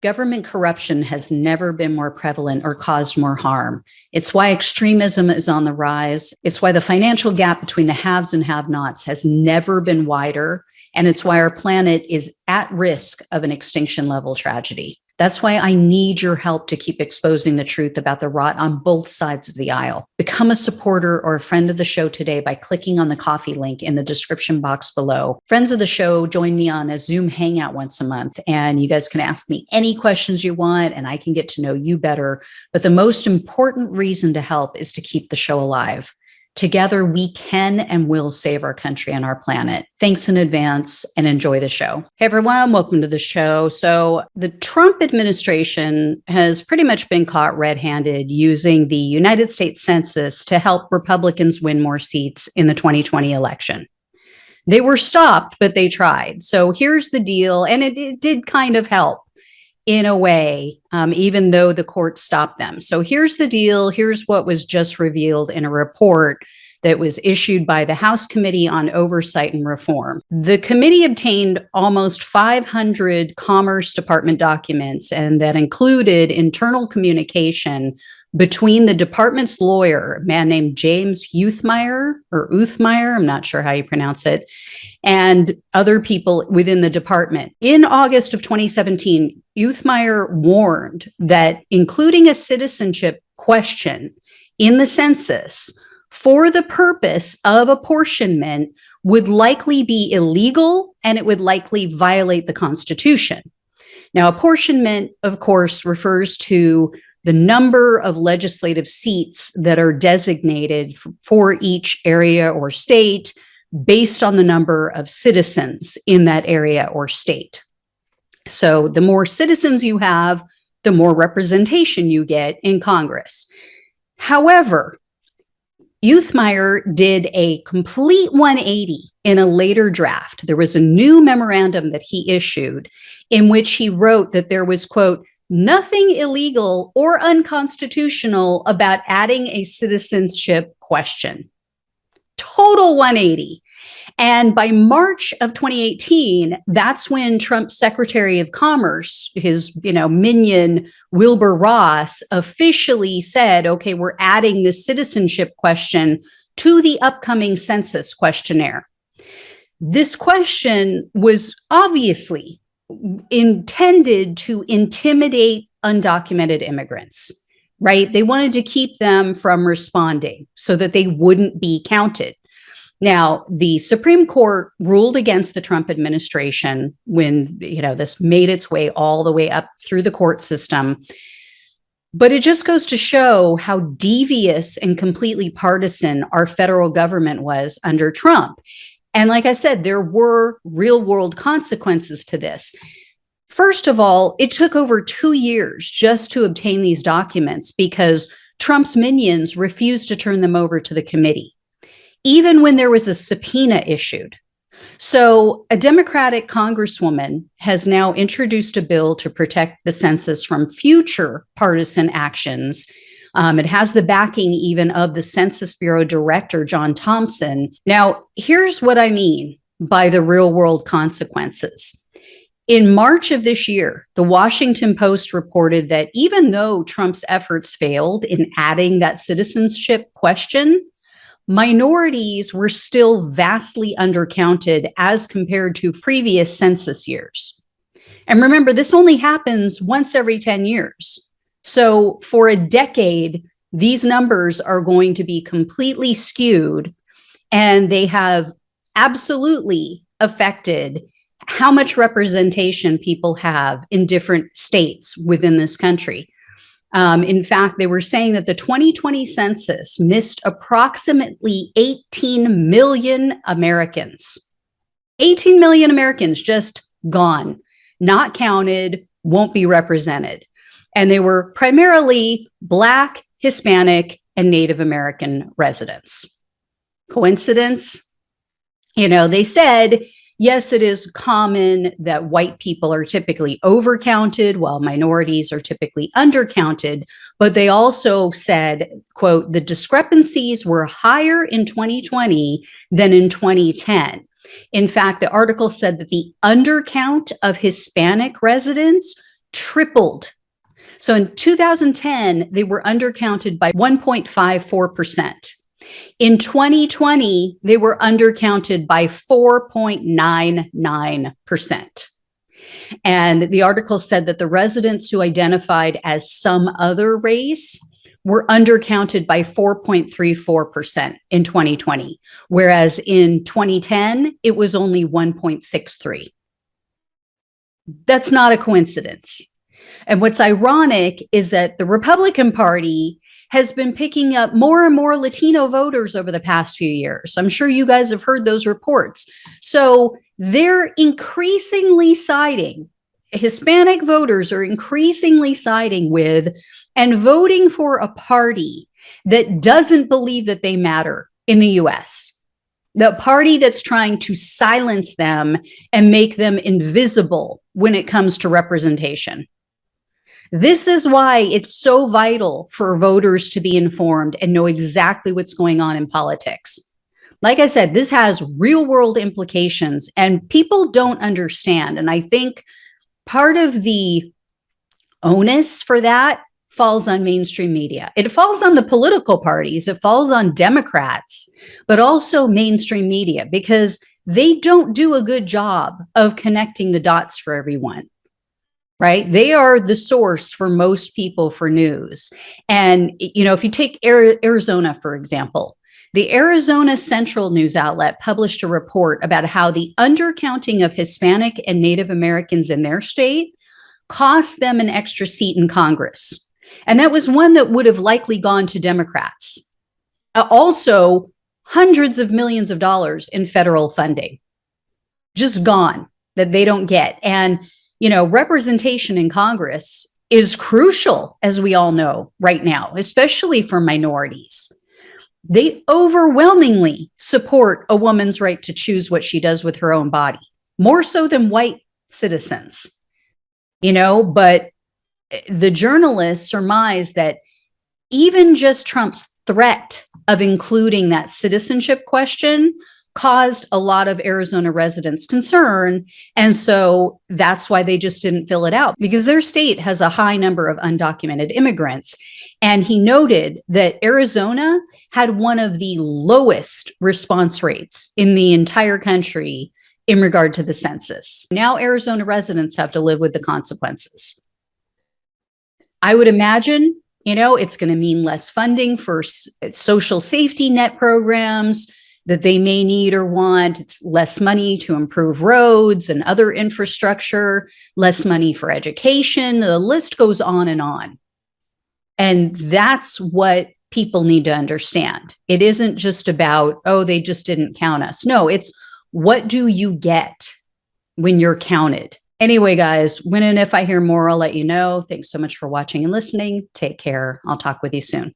Government corruption has never been more prevalent or caused more harm. It's why extremism is on the rise. It's why the financial gap between the haves and have-nots has never been wider. And it's why our planet is at risk of an extinction level tragedy. That's why I need your help to keep exposing the truth about the rot on both sides of the aisle. Become a supporter or a friend of the show today by clicking on the coffee link in the description box below. Friends of the show join me on a Zoom hangout once a month, and you guys can ask me any questions you want, and I can get to know you better. But the most important reason to help is to keep the show alive. Together, we can and will save our country and our planet. Thanks in advance and enjoy the show. Hey, everyone, welcome to the show. So the Trump administration has pretty much been caught red-handed using the United States Census to help Republicans win more seats in the 2020 election. They were stopped, but they tried. So here's the deal, and it did kind of help in a way, even though the court stopped them. So here's the deal. Here's what was just revealed in a report that was issued by the House Committee on Oversight and Reform. The committee obtained almost 500 Commerce Department documents, and that included internal communication between the department's lawyer, a man named James Uthmeier, I'm not sure how you pronounce it, and other people within the department. In August of 2017, Uthmeier warned that including a citizenship question in the census for the purpose of apportionment would likely be illegal, and it would likely violate the Constitution. Now, apportionment, of course, refers to the number of legislative seats that are designated for each area or state based on the number of citizens in that area or state. So the more citizens you have, the more representation you get in Congress. However, Uthmeier did a complete 180 in a later draft. There was a new memorandum that he issued in which he wrote that there was, quote, nothing illegal or unconstitutional about adding a citizenship question. Total 180. And by March of 2018, that's when Trump's Secretary of Commerce, his minion Wilbur Ross, officially said, okay, we're adding the citizenship question to the upcoming census questionnaire. This question was obviously intended to intimidate undocumented immigrants, right? They wanted to keep them from responding so that they wouldn't be counted. Now, the Supreme Court ruled against the Trump administration when, this made its way all the way up through the court system. But it just goes to show how devious and completely partisan our federal government was under Trump. And like I said, there were real world consequences to this. First of all, it took over 2 years just to obtain these documents because Trump's minions refused to turn them over to the committee, even when there was a subpoena issued. So a Democratic congresswoman has now introduced a bill to protect the census from future partisan actions. It has the backing even of the Census Bureau Director, John Thompson. Now, here's what I mean by the real world consequences. In March of this year, the Washington Post reported that even though Trump's efforts failed in adding that citizenship question, minorities were still vastly undercounted as compared to previous census years. And remember, this only happens once every 10 years. So for a decade, these numbers are going to be completely skewed, and they have absolutely affected how much representation people have in different states within this country. In fact, they were saying that the 2020 census missed approximately 18 million Americans. 18 million Americans just gone, not counted, won't be represented. And they were primarily Black, Hispanic, and Native American residents. Coincidence? They said, yes, it is common that white people are typically overcounted while minorities are typically undercounted. But they also said, quote, the discrepancies were higher in 2020 than in 2010. In fact, the article said that the undercount of Hispanic residents tripled. So in 2010, they were undercounted by 1.54%. In 2020, they were undercounted by 4.99%. And the article said that the residents who identified as some other race were undercounted by 4.34% in 2020, whereas in 2010, it was only 1.63. That's not a coincidence. And what's ironic is that the Republican Party has been picking up more and more Latino voters over the past few years. I'm sure you guys have heard those reports. So they're increasingly siding, Hispanic voters are increasingly siding with and voting for a party that doesn't believe that they matter in the US. The party that's trying to silence them and make them invisible when it comes to representation. This is why it's so vital for voters to be informed and know exactly what's going on in politics. Like I said, this has real world implications and people don't understand. And I think part of the onus for that falls on mainstream media. It falls on the political parties, it falls on Democrats, but also mainstream media because they don't do a good job of connecting the dots for everyone. Right? They are the source for most people for news. And, you know, if you take Arizona, for example, the Arizona Central news outlet published a report about how the undercounting of Hispanic and Native Americans in their state cost them an extra seat in Congress. And that was one that would have likely gone to Democrats. Also, hundreds of millions of dollars in federal funding just gone that they don't get. And you know, representation in Congress is crucial, as we all know right now, especially for minorities. They overwhelmingly support a woman's right to choose what she does with her own body, more so than white citizens. You know, but the journalists surmise that even just Trump's threat of including that citizenship question caused a lot of Arizona residents concern. And so that's why they just didn't fill it out because their state has a high number of undocumented immigrants. And he noted that Arizona had one of the lowest response rates in the entire country in regard to the census. Now Arizona residents have to live with the consequences. I would imagine, you know, it's going to mean less funding for social safety net programs that they may need or want. It's less money to improve roads and other infrastructure, less money for education. The list goes on. And that's what people need to understand. It isn't just about, oh, they just didn't count us. No, it's what do you get when you're counted? Anyway, guys, when and if I hear more, I'll let you know. Thanks so much for watching and listening. Take care. I'll talk with you soon.